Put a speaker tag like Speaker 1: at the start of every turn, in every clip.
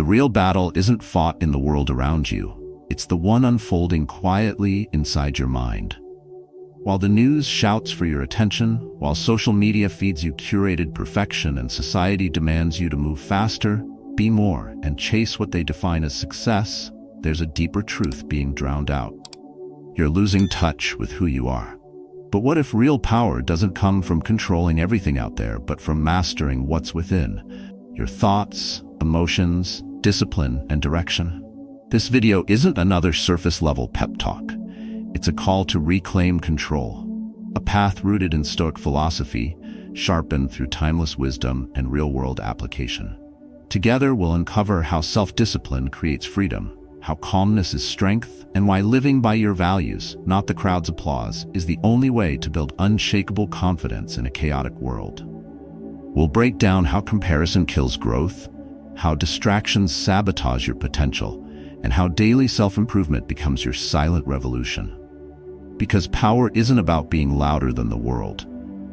Speaker 1: The real battle isn't fought in the world around you. It's the one unfolding quietly inside your mind. While the news shouts for your attention, while social media feeds you curated perfection and society demands you to move faster, be more, and chase what they define as success, there's a deeper truth being drowned out. You're losing touch with who you are. But what if real power doesn't come from controlling everything out there, but from mastering what's within? Your thoughts, emotions, discipline, and direction. This video isn't another surface-level pep talk. It's a call to reclaim control. A path rooted in Stoic philosophy, sharpened through timeless wisdom and real-world application. Together, we'll uncover how self-discipline creates freedom, how calmness is strength, and why living by your values, not the crowd's applause, is the only way to build unshakable confidence in a chaotic world. We'll break down how comparison kills growth, how distractions sabotage your potential, and how daily self-improvement becomes your silent revolution. Because power isn't about being louder than the world.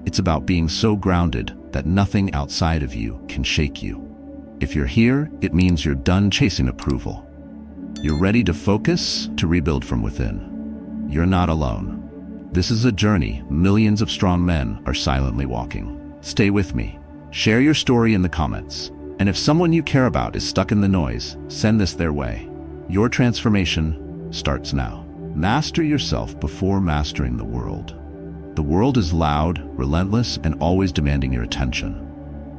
Speaker 1: It's about being so grounded that nothing outside of you can shake you. If you're here, it means you're done chasing approval. You're ready to focus, to rebuild from within. You're not alone. This is a journey millions of strong men are silently walking. Stay with me. Share your story in the comments. And if someone you care about is stuck in the noise, send this their way. Your transformation starts now. Master yourself before mastering the world. The world is loud, relentless, and always demanding your attention.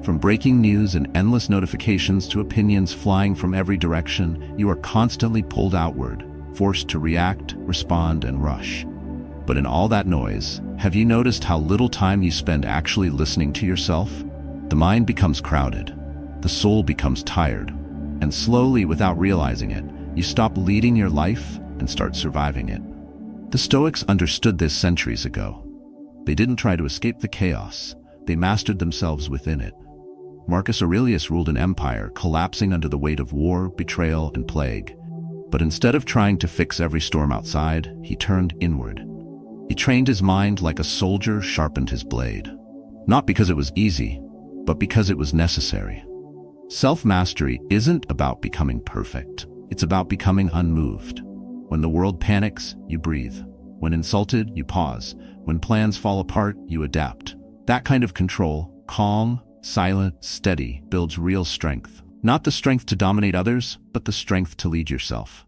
Speaker 1: From breaking news and endless notifications to opinions flying from every direction, you are constantly pulled outward, forced to react, respond, and rush. But in all that noise, have you noticed how little time you spend actually listening to yourself? The mind becomes crowded, the soul becomes tired, and slowly, without realizing it, you stop leading your life and start surviving it. The Stoics understood this centuries ago. They didn't try to escape the chaos, they mastered themselves within it. Marcus Aurelius ruled an empire, collapsing under the weight of war, betrayal, and plague. But instead of trying to fix every storm outside, he turned inward. He trained his mind like a soldier sharpened his blade. Not because it was easy, but because it was necessary. Self-mastery isn't about becoming perfect. It's about becoming unmoved. When the world panics, you breathe. When insulted, you pause. When plans fall apart, you adapt. That kind of control, calm, silent, steady, builds real strength. Not the strength to dominate others, but the strength to lead yourself.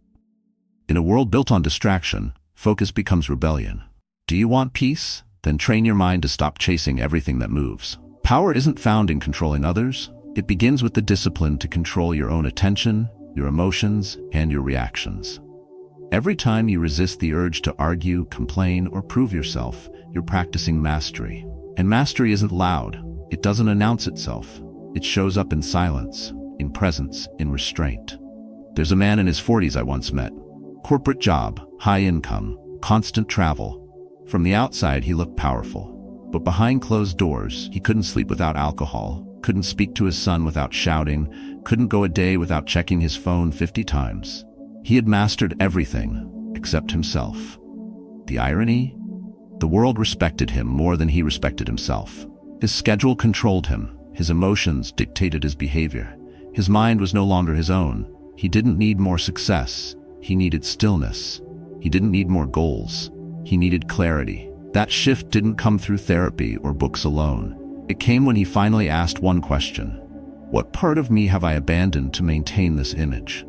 Speaker 1: In a world built on distraction, focus becomes rebellion. Do you want peace? Then train your mind to stop chasing everything that moves. Power isn't found in controlling others. It begins with the discipline to control your own attention, your emotions, and your reactions. Every time you resist the urge to argue, complain, or prove yourself, you're practicing mastery. And mastery isn't loud. It doesn't announce itself. It shows up in silence, in presence, in restraint. There's a man in his 40s I once met. Corporate job, high income, constant travel. From the outside, he looked powerful. But behind closed doors, he couldn't sleep without alcohol, couldn't speak to his son without shouting, couldn't go a day without checking his phone 50 times. He had mastered everything except himself. The irony? The world respected him more than he respected himself. His schedule controlled him. His emotions dictated his behavior. His mind was no longer his own. He didn't need more success. He needed stillness. He didn't need more goals. He needed clarity. That shift didn't come through therapy or books alone. It came when he finally asked one question. What part of me have I abandoned to maintain this image?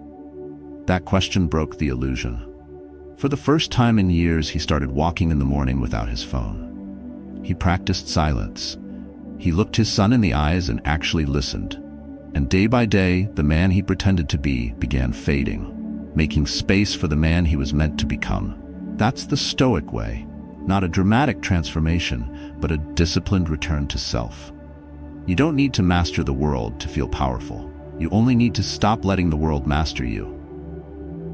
Speaker 1: That question broke the illusion. For the first time in years, he started walking in the morning without his phone. He practiced silence. He looked his son in the eyes and actually listened. And day by day, the man he pretended to be began fading, making space for the man he was meant to become. That's the Stoic way. Not a dramatic transformation, but a disciplined return to self. You don't need to master the world to feel powerful. You only need to stop letting the world master you.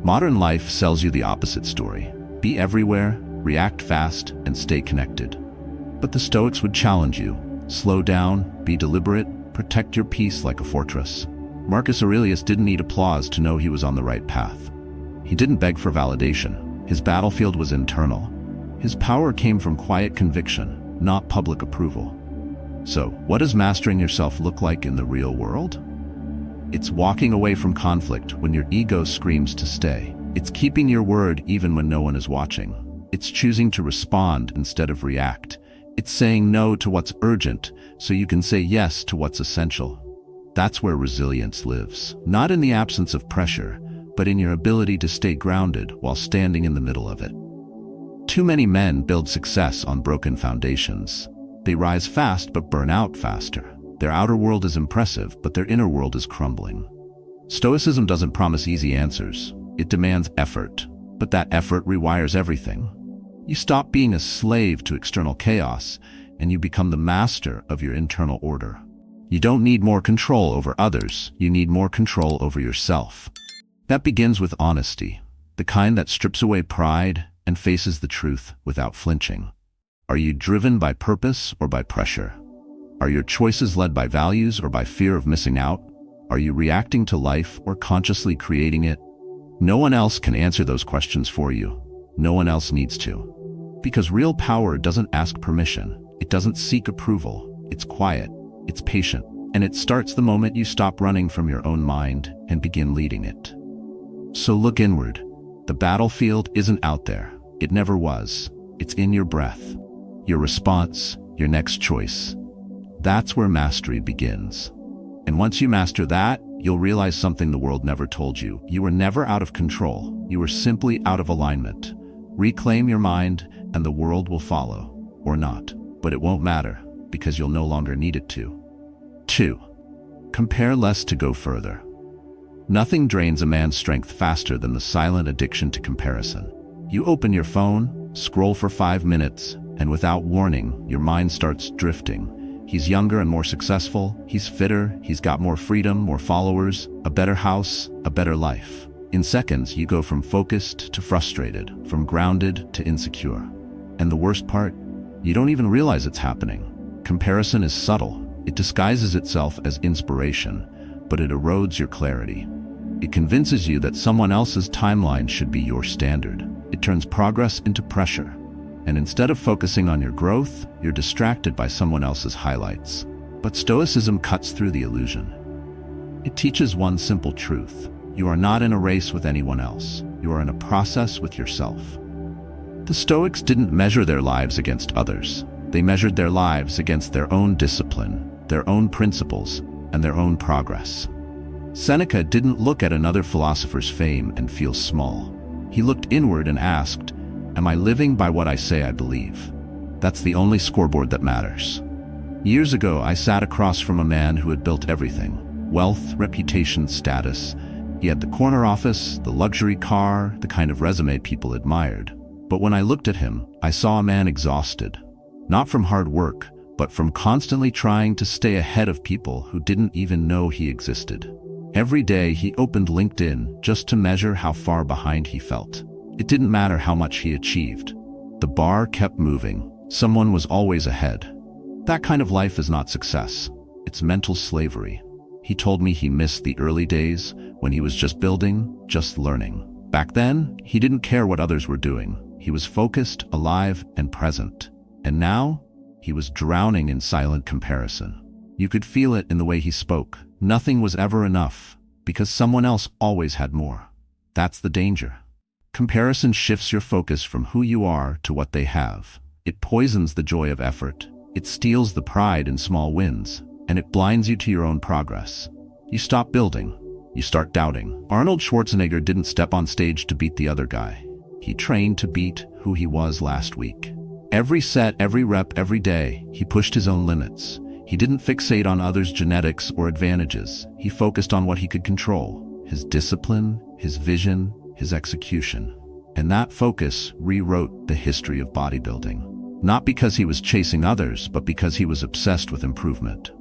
Speaker 1: Modern life sells you the opposite story. Be everywhere, react fast, and stay connected. But the Stoics would challenge you. Slow down, be deliberate, protect your peace like a fortress. Marcus Aurelius didn't need applause to know he was on the right path. He didn't beg for validation. His battlefield was internal. His power came from quiet conviction, not public approval. So, what does mastering yourself look like in the real world? It's walking away from conflict when your ego screams to stay. It's keeping your word even when no one is watching. It's choosing to respond instead of react. It's saying no to what's urgent so you can say yes to what's essential. That's where resilience lives. Not in the absence of pressure, but in your ability to stay grounded while standing in the middle of it. Too many men build success on broken foundations. They rise fast but burn out faster. Their outer world is impressive, but their inner world is crumbling. Stoicism doesn't promise easy answers. It demands effort, but that effort rewires everything. You stop being a slave to external chaos, and you become the master of your internal order. You don't need more control over others, you need more control over yourself. That begins with honesty, the kind that strips away pride and faces the truth without flinching. Are you driven by purpose or by pressure? Are your choices led by values or by fear of missing out? Are you reacting to life or consciously creating it? No one else can answer those questions for you. No one else needs to. Because real power doesn't ask permission. It doesn't seek approval. It's quiet. It's patient. And it starts the moment you stop running from your own mind and begin leading it. So look inward. The battlefield isn't out there. It never was. It's in your breath, your response, your next choice. That's where mastery begins. And once you master that, you'll realize something the world never told you. You were never out of control. You were simply out of alignment. Reclaim your mind, and the world will follow. Or not. But it won't matter, because you'll no longer need it to. 2. Compare less to go further. Nothing drains a man's strength faster than the silent addiction to comparison. You open your phone, scroll for 5 minutes, and without warning, your mind starts drifting. He's younger and more successful, he's fitter, he's got more freedom, more followers, a better house, a better life. In seconds, you go from focused to frustrated, from grounded to insecure. And the worst part? You don't even realize it's happening. Comparison is subtle. It disguises itself as inspiration, but it erodes your clarity. It convinces you that someone else's timeline should be your standard. It turns progress into pressure. And instead of focusing on your growth, you're distracted by someone else's highlights. But Stoicism cuts through the illusion. It teaches one simple truth. You are not in a race with anyone else. You are in a process with yourself. The Stoics didn't measure their lives against others. They measured their lives against their own discipline, their own principles, and their own progress. Seneca didn't look at another philosopher's fame and feel small. He looked inward and asked, "Am I living by what I say I believe?" That's the only scoreboard that matters. Years ago, I sat across from a man who had built everything: wealth, reputation, status. He had the corner office, the luxury car, the kind of resume people admired. But when I looked at him, I saw a man exhausted. Not from hard work, but from constantly trying to stay ahead of people who didn't even know he existed. Every day he opened LinkedIn just to measure how far behind he felt. It didn't matter how much he achieved. The bar kept moving. Someone was always ahead. That kind of life is not success. It's mental slavery. He told me he missed the early days when he was just building, just learning. Back then, he didn't care what others were doing. He was focused, alive, and present. And now, he was drowning in silent comparison. You could feel it in the way he spoke. Nothing was ever enough, because someone else always had more. That's the danger. Comparison shifts your focus from who you are to what they have. It poisons the joy of effort. It steals the pride in small wins, and it blinds you to your own progress. You stop building. You start doubting. Arnold Schwarzenegger didn't step on stage to beat the other guy. He trained to beat who he was last week. Every set, every rep, every day, he pushed his own limits. He didn't fixate on others' genetics or advantages. He focused on what he could control: his discipline, his vision, his execution. And that focus rewrote the history of bodybuilding. Not because he was chasing others, but because he was obsessed with improvement.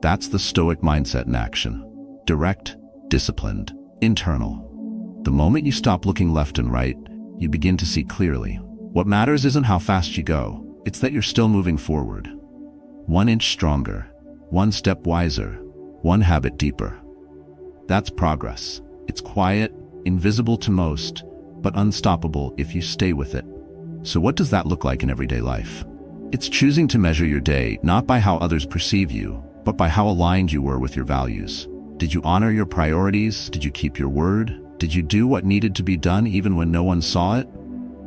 Speaker 1: That's the Stoic mindset in action. Direct, disciplined, internal. The moment you stop looking left and right, you begin to see clearly. What matters isn't how fast you go, it's that you're still moving forward. 1 inch stronger, 1 step wiser, 1 habit deeper. That's progress. It's quiet, invisible to most, but unstoppable if you stay with it. So what does that look like in everyday life? It's choosing to measure your day not by how others perceive you, but by how aligned you were with your values. Did you honor your priorities? Did you keep your word? Did you do what needed to be done even when no one saw it?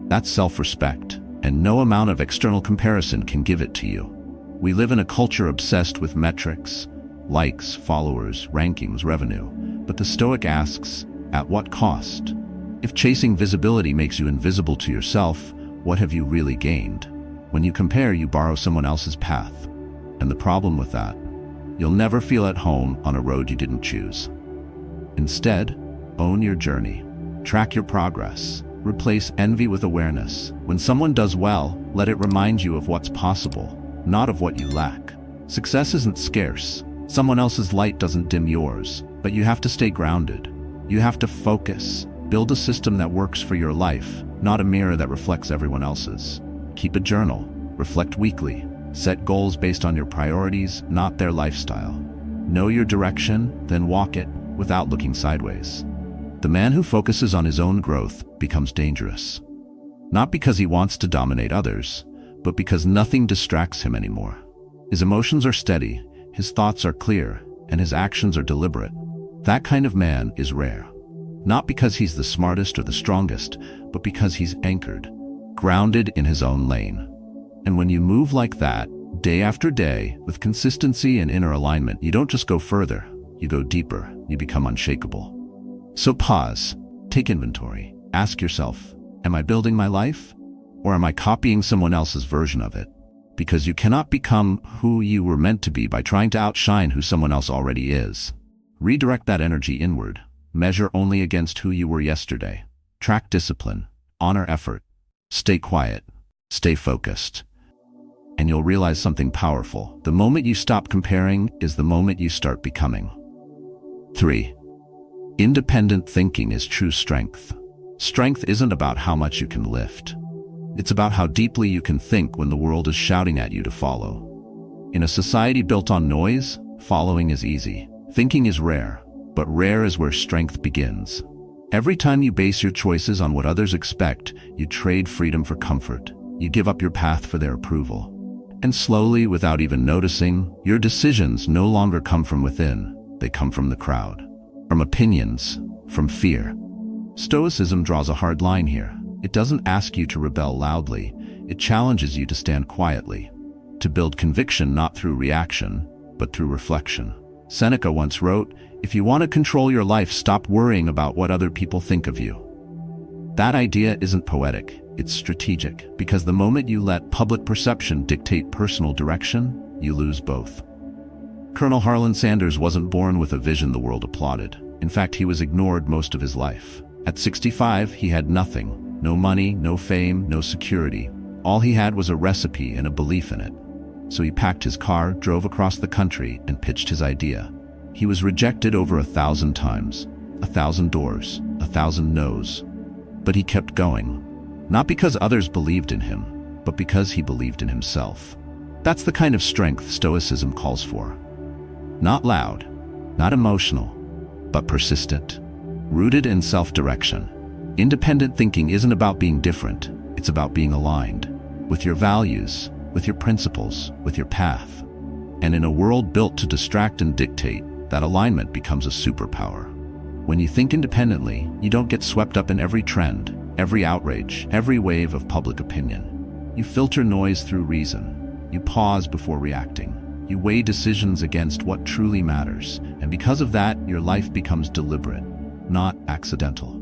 Speaker 1: That's self-respect, and no amount of external comparison can give it to you. We live in a culture obsessed with metrics, likes, followers, rankings, revenue. But the Stoic asks, at what cost? If chasing visibility makes you invisible to yourself, what have you really gained? When you compare, you borrow someone else's path. And the problem with that, you'll never feel at home on a road you didn't choose. Instead, own your journey. Track your progress. Replace envy with awareness. When someone does well, let it remind you of what's possible, not of what you lack. Success isn't scarce. Someone else's light doesn't dim yours, but you have to stay grounded. You have to focus. Build a system that works for your life, not a mirror that reflects everyone else's. Keep a journal. Reflect weekly. Set goals based on your priorities, not their lifestyle. Know your direction, then walk it without looking sideways. The man who focuses on his own growth becomes dangerous. Not because he wants to dominate others, but because nothing distracts him anymore. His emotions are steady, his thoughts are clear, and his actions are deliberate. That kind of man is rare. Not because he's the smartest or the strongest, but because he's anchored, grounded in his own lane. And when you move like that, day after day, with consistency and inner alignment, you don't just go further, you go deeper, you become unshakable. So pause, take inventory, ask yourself, am I building my life? Or am I copying someone else's version of it? Because you cannot become who you were meant to be by trying to outshine who someone else already is. Redirect that energy inward. Measure only against who you were yesterday. Track discipline. Honor effort. Stay quiet. Stay focused. And you'll realize something powerful. The moment you stop comparing is the moment you start becoming. 3. Independent thinking is true strength. Strength isn't about how much you can lift. It's about how deeply you can think when the world is shouting at you to follow. In a society built on noise, following is easy. Thinking is rare, but rare is where strength begins. Every time you base your choices on what others expect, you trade freedom for comfort. You give up your path for their approval. And slowly, without even noticing, your decisions no longer come from within. They come from the crowd, from opinions, from fear. Stoicism draws a hard line here. It doesn't ask you to rebel loudly. It challenges you to stand quietly, to build conviction not through reaction, but through reflection. Seneca once wrote, "If you want to control your life, stop worrying about what other people think of you." That idea isn't poetic, it's strategic, because the moment you let public perception dictate personal direction, you lose both. Colonel Harlan Sanders wasn't born with a vision the world applauded. In fact, he was ignored most of his life. At 65, he had nothing. No money, no fame, no security. All he had was a recipe and a belief in it. So he packed his car, drove across the country, and pitched his idea. He was rejected over 1,000 times, 1,000 doors, 1,000 no's. But he kept going. Not because others believed in him, but because he believed in himself. That's the kind of strength Stoicism calls for. Not loud, not emotional, but persistent, rooted in self-direction. Independent thinking isn't about being different, it's about being aligned with your values, with your principles, with your path. And in a world built to distract and dictate, that alignment becomes a superpower. When you think independently, you don't get swept up in every trend, every outrage, every wave of public opinion. You filter noise through reason. You pause before reacting. You weigh decisions against what truly matters. And because of that, your life becomes deliberate, not accidental.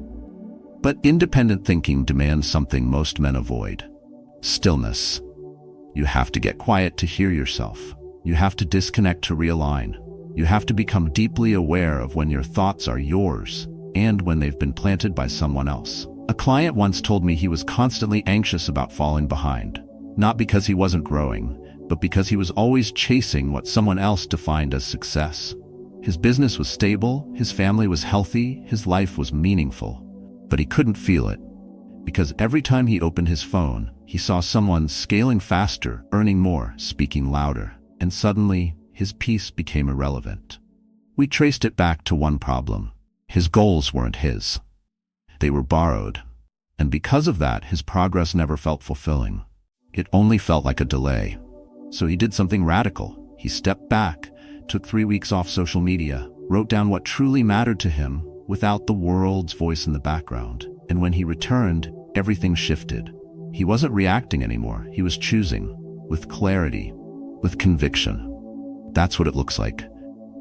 Speaker 1: But independent thinking demands something most men avoid: stillness. You have to get quiet to hear yourself. You have to disconnect to realign. You have to become deeply aware of when your thoughts are yours and when they've been planted by someone else. A client once told me he was constantly anxious about falling behind, not because he wasn't growing, but because he was always chasing what someone else defined as success. His business was stable, his family was healthy, his life was meaningful. But he couldn't feel it, because every time he opened his phone, he saw someone scaling faster, earning more, speaking louder, and suddenly his peace became irrelevant. We traced it back to one problem. His goals weren't his. They were borrowed. And because of that, his progress never felt fulfilling. It only felt like a delay. So he did something radical. He stepped back, took 3 weeks off social media, wrote down what truly mattered to him without the world's voice in the background. And when he returned, everything shifted. He wasn't reacting anymore. He was choosing, with clarity, with conviction. That's what it looks like.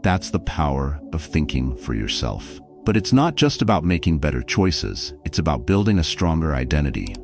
Speaker 1: That's the power of thinking for yourself. But it's not just about making better choices. It's about building a stronger identity.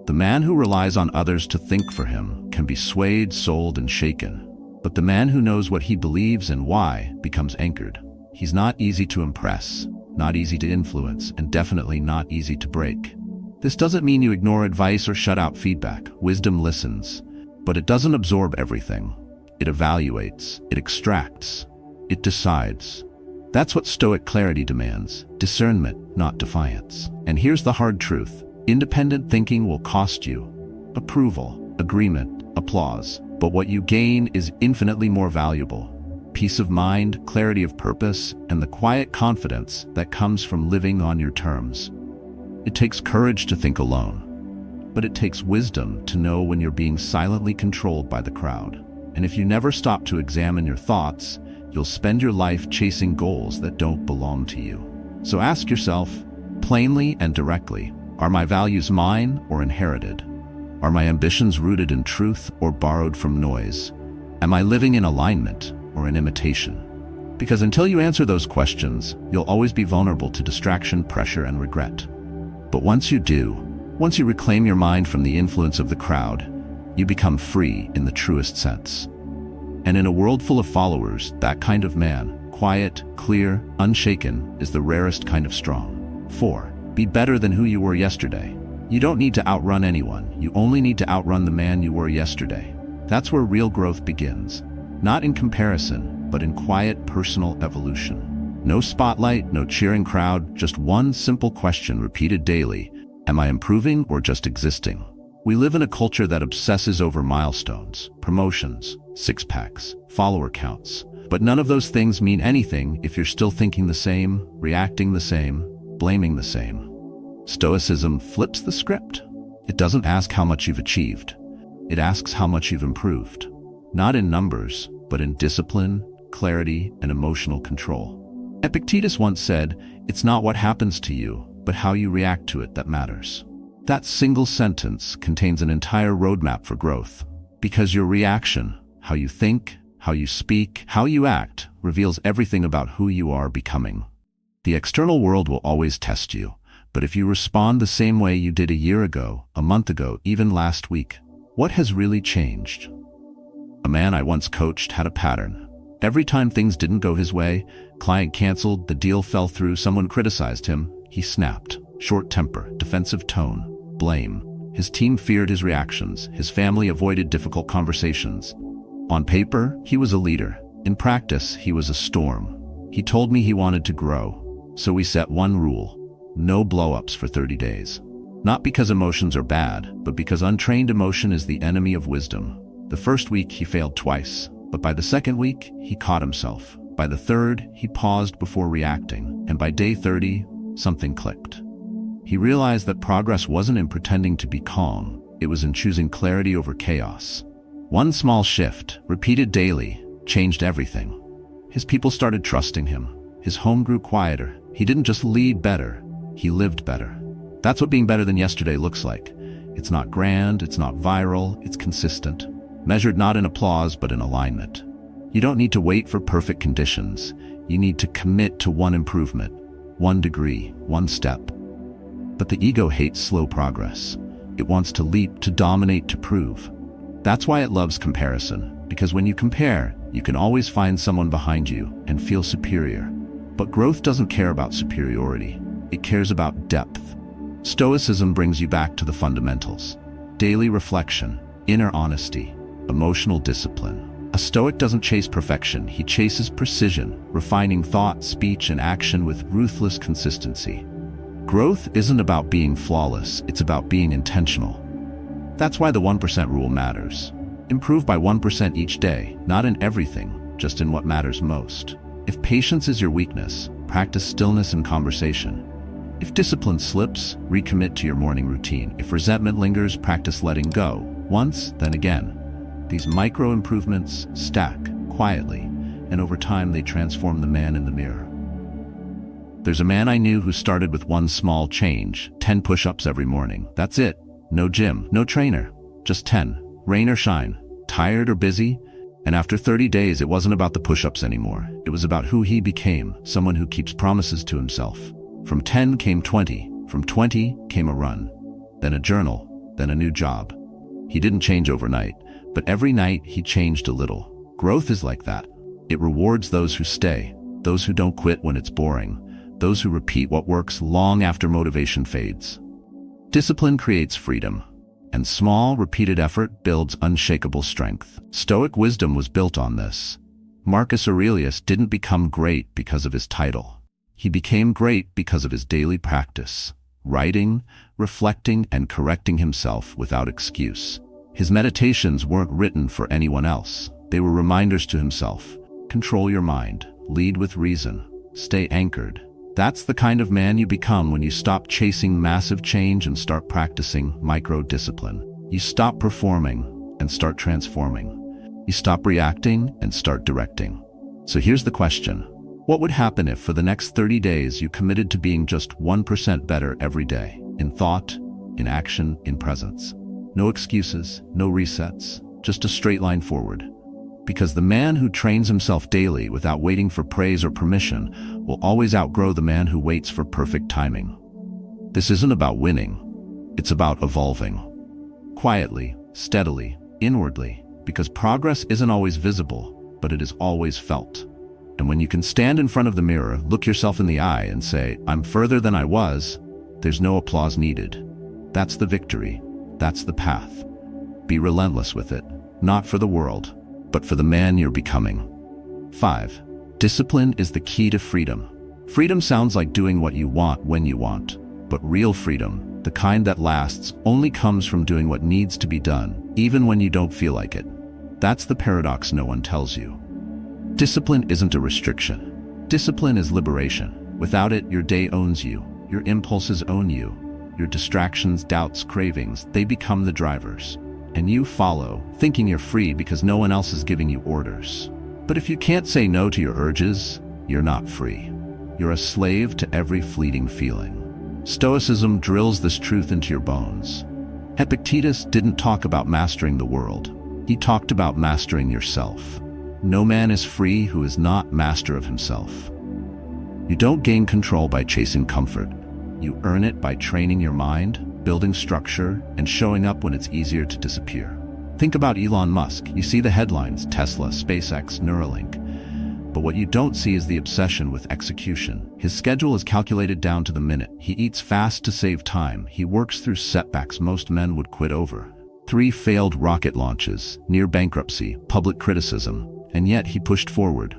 Speaker 1: The man who relies on others to think for him can be swayed, sold, and shaken. But the man who knows what he believes and why becomes anchored. He's not easy to impress, not easy to influence, and definitely not easy to break. This doesn't mean you ignore advice or shut out feedback. Wisdom listens, but it doesn't absorb everything. It evaluates, it extracts, it decides. That's what Stoic clarity demands: discernment, not defiance. And here's the hard truth: independent thinking will cost you approval, agreement, applause. But what you gain is infinitely more valuable: peace of mind, clarity of purpose, and the quiet confidence that comes from living on your terms. It takes courage to think alone, but it takes wisdom to know when you're being silently controlled by the crowd. And if you never stop to examine your thoughts, you'll spend your life chasing goals that don't belong to you. So ask yourself, plainly and directly, are my values mine or inherited? Are my ambitions rooted in truth or borrowed from noise? Am I living in alignment or in imitation? Because until you answer those questions, you'll always be vulnerable to distraction, pressure, and regret. But once you do, once you reclaim your mind from the influence of the crowd, you become free in the truest sense. And in a world full of followers, that kind of man, quiet, clear, unshaken, is the rarest kind of strong. 4. Be better than who you were yesterday. You don't need to outrun anyone. You only need to outrun the man you were yesterday. That's where real growth begins. Not in comparison, but in quiet, personal evolution. No spotlight, no cheering crowd, just one simple question repeated daily: am I improving or just existing? We live in a culture that obsesses over milestones, promotions, six-packs, follower counts. But none of those things mean anything if you're still thinking the same, reacting the same, blaming the same. Stoicism flips the script. It doesn't ask how much you've achieved. It asks how much you've improved. Not in numbers, but in discipline, clarity, and emotional control. Epictetus once said, "It's not what happens to you, but how you react to it that matters." That single sentence contains an entire roadmap for growth. Because your reaction, how you think, how you speak, how you act, reveals everything about who you are becoming. The external world will always test you, but if you respond the same way you did a year ago, a month ago, even last week, what has really changed? A man I once coached had a pattern. Every time things didn't go his way, client canceled, the deal fell through, someone criticized him, he snapped. Short temper, defensive tone, blame. His team feared his reactions. His family avoided difficult conversations. On paper, he was a leader. In practice, he was a storm. He told me he wanted to grow. So we set one rule: no blow-ups for 30 days. Not because emotions are bad, but because untrained emotion is the enemy of wisdom. The first week, he failed twice. But by the second week, he caught himself. By the third, he paused before reacting. And by day 30, something clicked. He realized that progress wasn't in pretending to be calm. It was in choosing clarity over chaos. One small shift, repeated daily, changed everything. His people started trusting him. His home grew quieter. He didn't just lead better, he lived better. That's what being better than yesterday looks like. It's not grand, it's not viral, it's consistent. Measured not in applause, but in alignment. You don't need to wait for perfect conditions. You need to commit to one improvement, one degree, one step. But the ego hates slow progress. It wants to leap, to dominate, to prove. That's why it loves comparison, because when you compare, you can always find someone behind you and feel superior. But growth doesn't care about superiority. It cares about depth. Stoicism brings you back to the fundamentals: daily reflection, inner honesty, emotional discipline. A Stoic doesn't chase perfection, he chases precision, refining thought, speech, and action with ruthless consistency. Growth isn't about being flawless, it's about being intentional. That's why the 1% rule matters. Improve by 1% each day, not in everything, just in what matters most. If patience is your weakness, practice stillness in conversation. If discipline slips, recommit to your morning routine. If resentment lingers, practice letting go. Once, then again. These micro improvements stack quietly, and over time they transform the man in the mirror. There's a man I knew who started with one small change, 10 push-ups every morning. That's it. No gym, no trainer, just 10. Rain or shine, tired or busy. And after 30 days, it wasn't about the push-ups anymore. It was about who he became, someone who keeps promises to himself. From 10 came 20. From 20 came a run, then a journal, then a new job. He didn't change overnight, but every night he changed a little. Growth is like that. It rewards those who stay, those who don't quit when it's boring, those who repeat what works long after motivation fades. Discipline creates freedom, and small, repeated effort builds unshakable strength. Stoic wisdom was built on this. Marcus Aurelius didn't become great because of his title. He became great because of his daily practice, writing, reflecting, and correcting himself without excuse. His meditations weren't written for anyone else. They were reminders to himself. Control your mind, lead with reason, stay anchored. That's the kind of man you become when you stop chasing massive change and start practicing micro-discipline. You stop performing and start transforming. You stop reacting and start directing. So here's the question. What would happen if for the next 30 days you committed to being just 1% better every day? In thought, in action, in presence. No excuses, no resets, just a straight line forward. Because the man who trains himself daily without waiting for praise or permission will always outgrow the man who waits for perfect timing. This isn't about winning. It's about evolving. Quietly, steadily, inwardly, because progress isn't always visible, but it is always felt. And when you can stand in front of the mirror, look yourself in the eye and say, "I'm further than I was," there's no applause needed. That's the victory. That's the path. Be relentless with it, not for the world, but for the man you're becoming. 5. Discipline is the key to freedom. Freedom sounds like doing what you want when you want, but real freedom, the kind that lasts, only comes from doing what needs to be done, even when you don't feel like it. That's the paradox no one tells you. Discipline isn't a restriction. Discipline is liberation. Without it, your day owns you. Your impulses own you. Your distractions, doubts, cravings, they become the drivers. And you follow, thinking you're free because no one else is giving you orders. But if you can't say no to your urges, you're not free. You're a slave to every fleeting feeling. Stoicism drills this truth into your bones. Epictetus didn't talk about mastering the world. He talked about mastering yourself. No man is free who is not master of himself. You don't gain control by chasing comfort. You earn it by training your mind, building structure, and showing up when it's easier to disappear. Think about Elon Musk. You see the headlines, Tesla, SpaceX, Neuralink. But what you don't see is the obsession with execution. His schedule is calculated down to the minute. He eats fast to save time. He works through setbacks most men would quit over. 3 failed rocket launches, near bankruptcy, public criticism, and yet he pushed forward.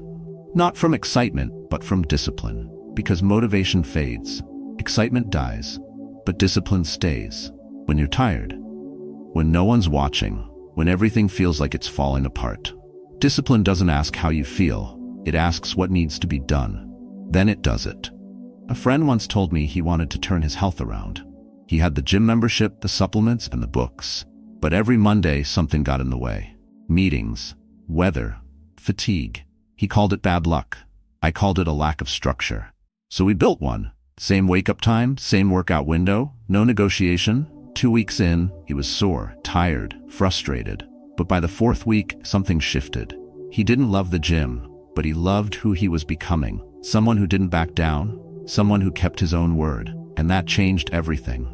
Speaker 1: Not from excitement, but from discipline. Because motivation fades, excitement dies, but discipline stays. When you're tired, when no one's watching, when everything feels like it's falling apart. Discipline doesn't ask how you feel, it asks what needs to be done. Then it does it. A friend once told me he wanted to turn his health around. He had the gym membership, the supplements, and the books. But every Monday, something got in the way. Meetings, weather, fatigue. He called it bad luck. I called it a lack of structure. So we built one. Same wake-up time, same workout window, no negotiation. 2 weeks in, he was sore, tired, frustrated. But by the 4th week, something shifted. He didn't love the gym, but he loved who he was becoming. Someone who didn't back down, someone who kept his own word. And that changed everything.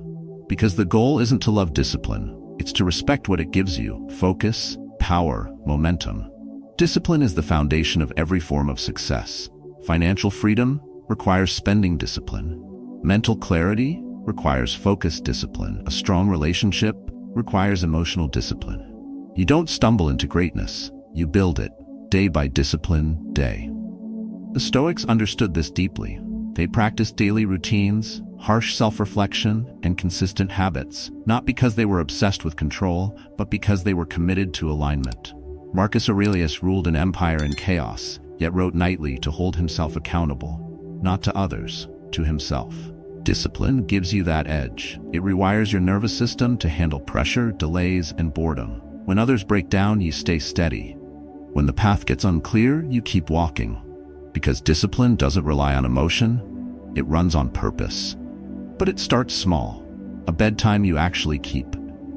Speaker 1: Because the goal isn't to love discipline, it's to respect what it gives you: focus, power, momentum. Discipline is the foundation of every form of success. Financial freedom requires spending discipline. Mental clarity requires focus discipline. A strong relationship requires emotional discipline. You don't stumble into greatness, you build it, day by discipline, day. The Stoics understood this deeply. They practiced daily routines, harsh self-reflection, and consistent habits, not because they were obsessed with control, but because they were committed to alignment. Marcus Aurelius ruled an empire in chaos, yet wrote nightly to hold himself accountable, not to others, to himself. Discipline gives you that edge. It rewires your nervous system to handle pressure, delays, and boredom. When others break down, you stay steady. When the path gets unclear, you keep walking. Because discipline doesn't rely on emotion, It runs on purpose. But it starts small. A bedtime you actually keep.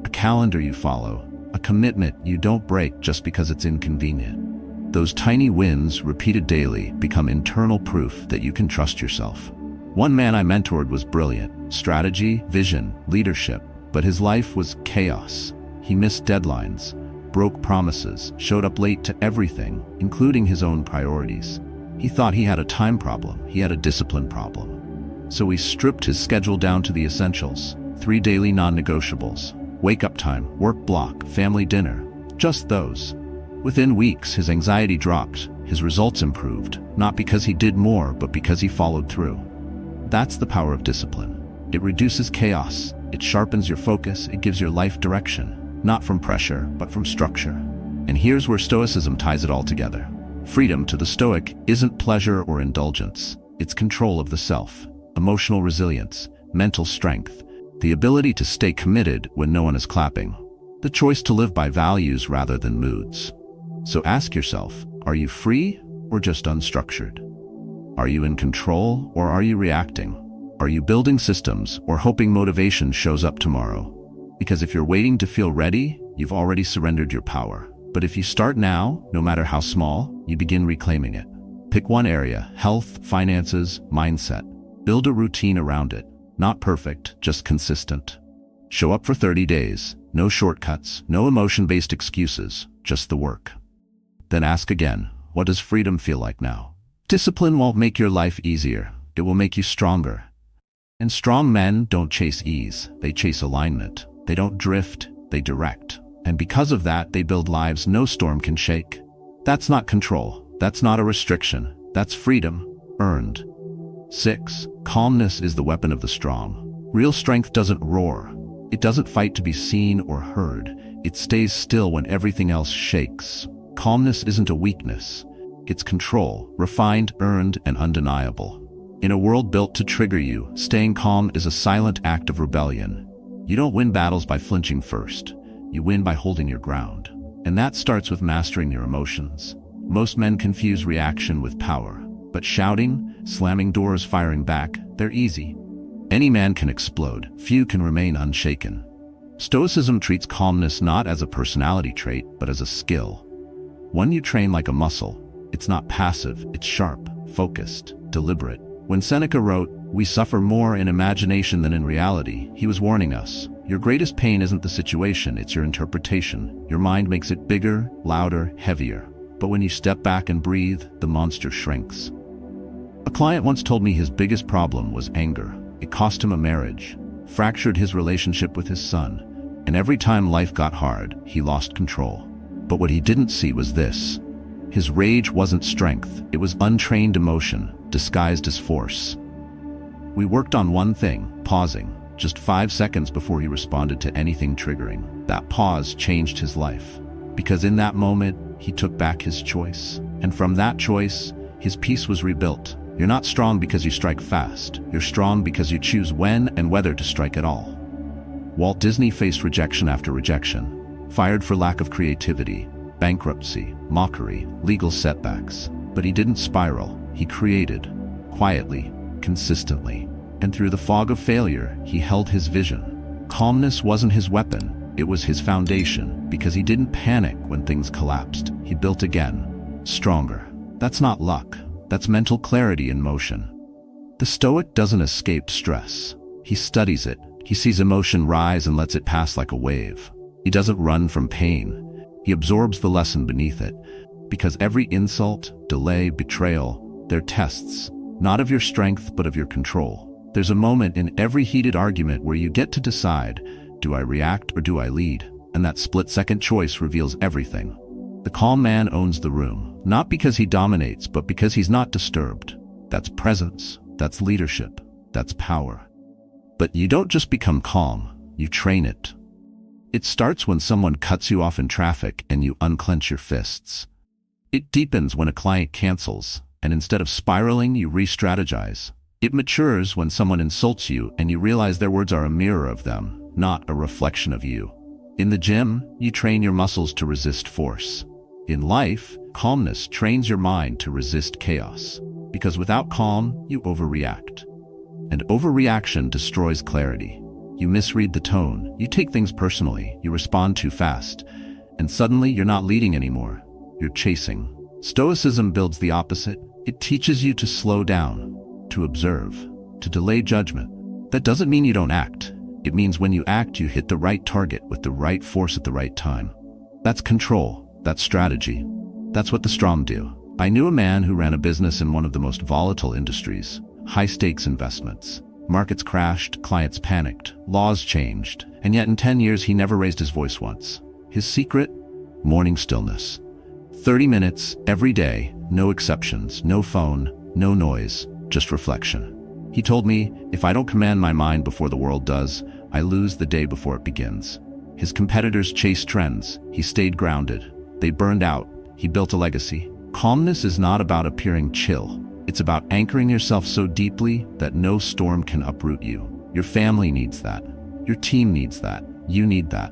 Speaker 1: A calendar you follow. A commitment you don't break just because it's inconvenient. Those tiny wins, repeated daily, become internal proof that you can trust yourself. One man I mentored was brilliant. Strategy, vision, leadership. But his life was chaos. He missed deadlines, broke promises, showed up late to everything, including his own priorities. He thought he had a time problem. He had a discipline problem. So he stripped his schedule down to the essentials. 3 daily non-negotiables. Wake-up time, work block, family dinner. Just those. Within weeks, his anxiety dropped. His results improved. Not because he did more, but because he followed through. That's the power of discipline. It reduces chaos. It sharpens your focus. It gives your life direction. Not from pressure, but from structure. And here's where Stoicism ties it all together. Freedom to the Stoic isn't pleasure or indulgence. It's control of the self, emotional resilience, mental strength, the ability to stay committed when no one is clapping, the choice to live by values rather than moods. So ask yourself, are you free or just unstructured? Are you in control or are you reacting? Are you building systems or hoping motivation shows up tomorrow? Because if you're waiting to feel ready, you've already surrendered your power. But if you start now, no matter how small, you begin reclaiming it. Pick one area: health, finances, mindset. Build a routine around it. Not perfect, just consistent. Show up for 30 days. No shortcuts, no emotion-based excuses, just the work. Then ask again, what does freedom feel like now? Discipline won't make your life easier. It will make you stronger. And strong men don't chase ease. They chase alignment. They don't drift, they direct. And because of that, they build lives no storm can shake. That's not control. That's not a restriction. That's freedom, earned. 6. Calmness is the weapon of the strong. Real strength doesn't roar. It doesn't fight to be seen or heard. It stays still when everything else shakes. Calmness isn't a weakness. It's control, refined, earned, and undeniable. In a world built to trigger you, staying calm is a silent act of rebellion. You don't win battles by flinching first. You win by holding your ground. And that starts with mastering your emotions. Most men confuse reaction with power. But shouting, slamming doors, firing back, they're easy. Any man can explode. Few can remain unshaken. Stoicism treats calmness not as a personality trait, but as a skill. One you train like a muscle. It's not passive, it's sharp, focused, deliberate. When Seneca wrote, "We suffer more in imagination than in reality," he was warning us. Your greatest pain isn't the situation, it's your interpretation. Your mind makes it bigger, louder, heavier. But when you step back and breathe, the monster shrinks. A client once told me his biggest problem was anger. It cost him a marriage, fractured his relationship with his son, and every time life got hard, he lost control. But what he didn't see was this. His rage wasn't strength, it was untrained emotion, disguised as force. We worked on one thing, pausing, just 5 seconds before he responded to anything triggering. That pause changed his life. Because in that moment, he took back his choice. And from that choice, his peace was rebuilt. You're not strong because you strike fast. You're strong because you choose when and whether to strike at all. Walt Disney faced rejection after rejection. Fired for lack of creativity, bankruptcy, mockery, legal setbacks. But he didn't spiral. He created, quietly, consistently. And through the fog of failure, he held his vision. Calmness wasn't his weapon. It was his foundation, because he didn't panic when things collapsed. He built again, stronger. That's not luck. That's mental clarity in motion. The Stoic doesn't escape stress. He studies it. He sees emotion rise and lets it pass like a wave. He doesn't run from pain. He absorbs the lesson beneath it. Because every insult, delay, betrayal, they're tests, not of your strength, but of your control. There's a moment in every heated argument where you get to decide, do I react or do I lead? And that split-second choice reveals everything. The calm man owns the room, not because he dominates, but because he's not disturbed. That's presence, that's leadership, that's power. But you don't just become calm, you train it. It starts when someone cuts you off in traffic and you unclench your fists. It deepens when a client cancels, and instead of spiraling, you re-strategize. It matures when someone insults you and you realize their words are a mirror of them, not a reflection of you. In the gym, you train your muscles to resist force. In life, calmness trains your mind to resist chaos. Because without calm, you overreact. And overreaction destroys clarity. You misread the tone, you take things personally, you respond too fast, and suddenly you're not leading anymore, you're chasing. Stoicism builds the opposite. It teaches you to slow down, to observe, to delay judgment. That doesn't mean you don't act. It means when you act, you hit the right target with the right force at the right time. That's control. That's strategy. That's what the strong do. I knew a man who ran a business in one of the most volatile industries, high-stakes investments. Markets crashed, clients panicked, laws changed, and yet in 10 years he never raised his voice once. His secret? Morning stillness. 30 minutes every day, no exceptions, no phone, no noise, just reflection. He told me, if I don't command my mind before the world does, I lose the day before it begins. His competitors chased trends. He stayed grounded. They burned out. He built a legacy. Calmness is not about appearing chill. It's about anchoring yourself so deeply that no storm can uproot you. Your family needs that. Your team needs that. You need that.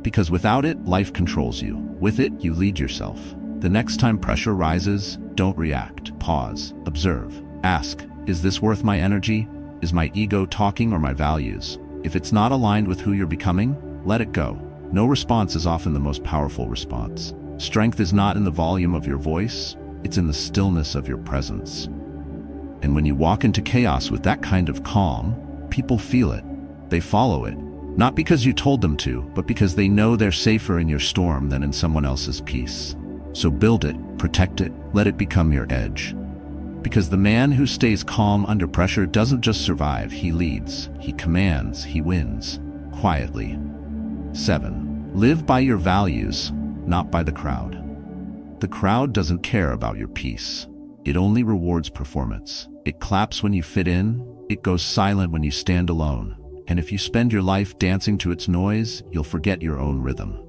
Speaker 1: Because without it, life controls you. With it, you lead yourself. The next time pressure rises, don't react. Pause. Observe. Ask, is this worth my energy? Is my ego talking or my values? If it's not aligned with who you're becoming, let it go. No response is often the most powerful response. Strength is not in the volume of your voice, it's in the stillness of your presence. And when you walk into chaos with that kind of calm, people feel it. They follow it. Not because you told them to, but because they know they're safer in your storm than in someone else's peace. So build it, protect it, let it become your edge. Because the man who stays calm under pressure doesn't just survive, he leads, he commands, he wins, quietly. 7. Live by your values, not by the crowd. The crowd doesn't care about your peace. It only rewards performance. It claps when you fit in, it goes silent when you stand alone. And if you spend your life dancing to its noise, you'll forget your own rhythm.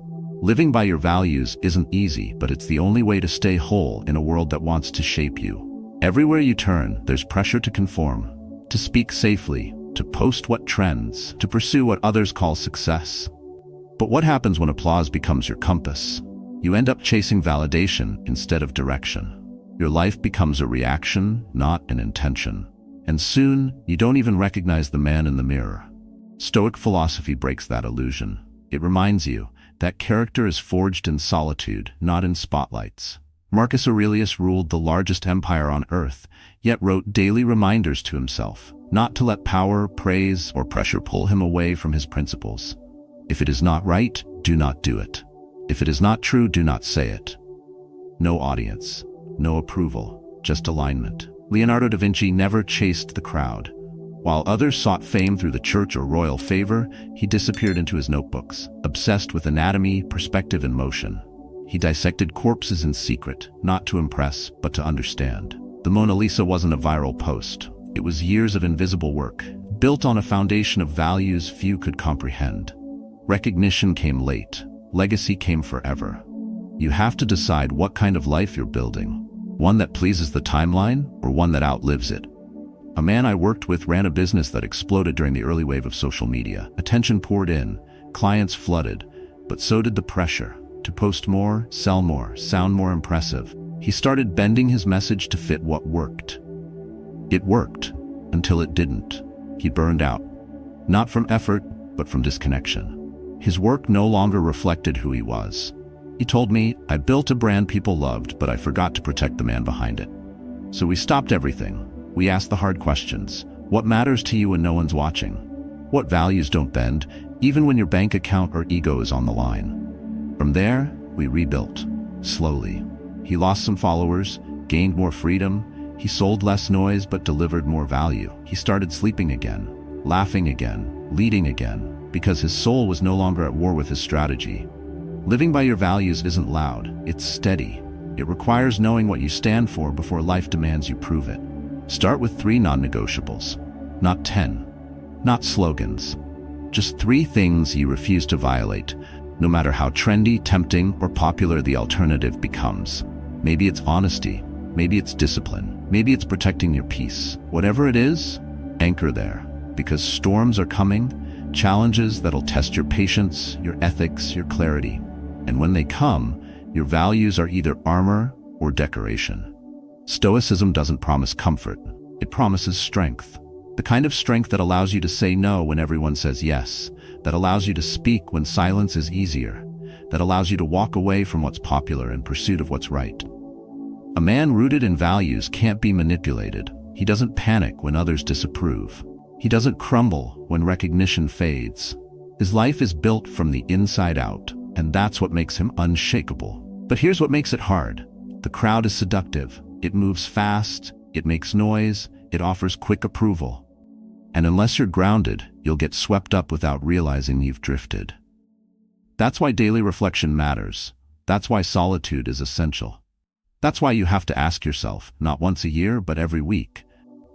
Speaker 1: Living by your values isn't easy, but it's the only way to stay whole in a world that wants to shape you. Everywhere you turn, there's pressure to conform, to speak safely, to post what trends, to pursue what others call success. But what happens when applause becomes your compass? You end up chasing validation instead of direction. Your life becomes a reaction, not an intention. And soon, you don't even recognize the man in the mirror. Stoic philosophy breaks that illusion. It reminds you that character is forged in solitude, not in spotlights. Marcus Aurelius ruled the largest empire on earth, yet wrote daily reminders to himself, not to let power, praise, or pressure pull him away from his principles. If it is not right, do not do it. If it is not true, do not say it. No audience, no approval, just alignment. Leonardo da Vinci never chased the crowd. While others sought fame through the church or royal favor, he disappeared into his notebooks, obsessed with anatomy, perspective, and motion. He dissected corpses in secret, not to impress, but to understand. The Mona Lisa wasn't a viral post. It was years of invisible work, built on a foundation of values few could comprehend. Recognition came late. Legacy came forever. You have to decide what kind of life you're building. One that pleases the timeline, or one that outlives it. A man I worked with ran a business that exploded during the early wave of social media. Attention poured in, clients flooded, but so did the pressure. To post more, sell more, sound more impressive. He started bending his message to fit what worked. It worked, until it didn't. He burned out. Not from effort, but from disconnection. His work no longer reflected who he was. He told me, I built a brand people loved, but I forgot to protect the man behind it. So we stopped everything. We asked the hard questions. What matters to you when no one's watching? What values don't bend, even when your bank account or ego is on the line? From there, we rebuilt, slowly. He lost some followers, gained more freedom. He sold less noise but delivered more value. He started sleeping again, laughing again, leading again, because his soul was no longer at war with his strategy. Living by your values isn't loud, it's steady. It requires knowing what you stand for before life demands you prove it. Start with 3 non-negotiables, not 10, not slogans. Just 3 things you refuse to violate, no matter how trendy, tempting, or popular the alternative becomes. Maybe it's honesty, maybe it's discipline, maybe it's protecting your peace. Whatever it is, anchor there, because storms are coming, challenges that'll test your patience, your ethics, your clarity. And when they come, your values are either armor or decoration. Stoicism doesn't promise comfort, it promises strength. The kind of strength that allows you to say no when everyone says yes, that allows you to speak when silence is easier, that allows you to walk away from what's popular in pursuit of what's right. A man rooted in values can't be manipulated. He doesn't panic when others disapprove. He doesn't crumble when recognition fades. His life is built from the inside out, and that's what makes him unshakable. But here's what makes it hard. The crowd is seductive. It moves fast, it makes noise, it offers quick approval. And unless you're grounded, you'll get swept up without realizing you've drifted. That's why daily reflection matters. That's why solitude is essential. That's why you have to ask yourself, not once a year, but every week,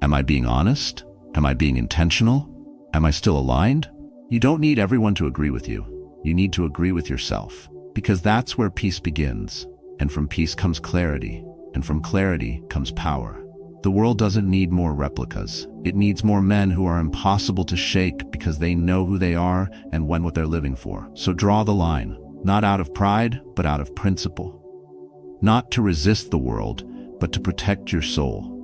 Speaker 1: am I being honest? Am I being intentional? Am I still aligned? You don't need everyone to agree with you. You need to agree with yourself, because that's where peace begins. And from peace comes clarity, and from clarity comes power. The world doesn't need more replicas. It needs more men who are impossible to shake because they know who they are and what they're living for. So draw the line, not out of pride, but out of principle. Not to resist the world, but to protect your soul.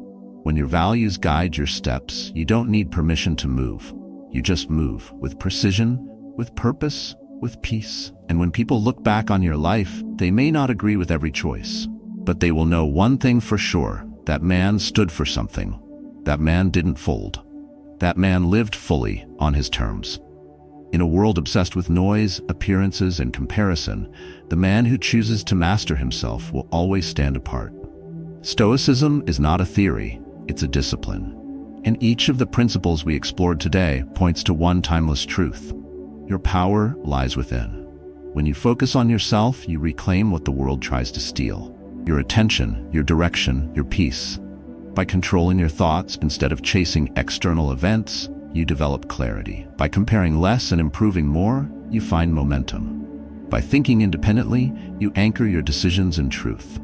Speaker 1: When your values guide your steps, you don't need permission to move. You just move with precision, with purpose, with peace. And when people look back on your life, they may not agree with every choice, but they will know one thing for sure. That man stood for something. That man didn't fold. That man lived fully on his terms. In a world obsessed with noise, appearances, and comparison, the man who chooses to master himself will always stand apart. Stoicism is not a theory, it's a discipline. And each of the principles we explored today points to one timeless truth. Your power lies within. When you focus on yourself, you reclaim what the world tries to steal. Your attention, your direction, your peace. By controlling your thoughts instead of chasing external events, you develop clarity. By comparing less and improving more, you find momentum. By thinking independently, you anchor your decisions in truth.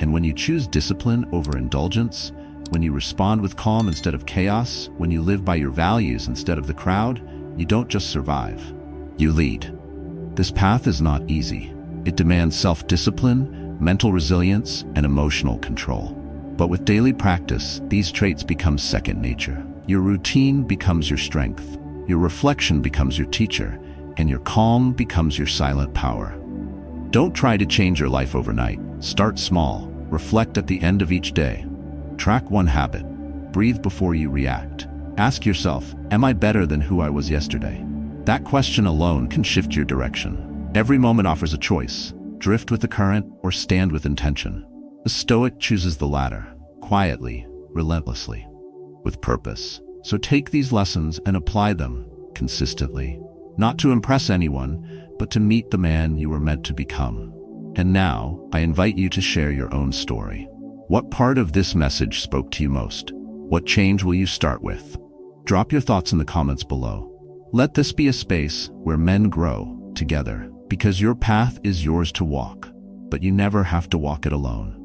Speaker 1: And when you choose discipline over indulgence, when you respond with calm instead of chaos, when you live by your values instead of the crowd, you don't just survive, you lead. This path is not easy. It demands self-discipline, mental resilience, and emotional control. But with daily practice, these traits become second nature. Your routine becomes your strength, your reflection becomes your teacher, and your calm becomes your silent power. Don't try to change your life overnight. Start small. Reflect at the end of each day. Track one habit. Breathe before you react. Ask yourself, am I better than who I was yesterday? That question alone can shift your direction. Every moment offers a choice. Drift with the current or stand with intention. The Stoic chooses the latter, quietly, relentlessly, with purpose. So take these lessons and apply them consistently, not to impress anyone, but to meet the man you were meant to become. And now, I invite you to share your own story. What part of this message spoke to you most? What change will you start with? Drop your thoughts in the comments below. Let this be a space where men grow together, because your path is yours to walk, but you never have to walk it alone.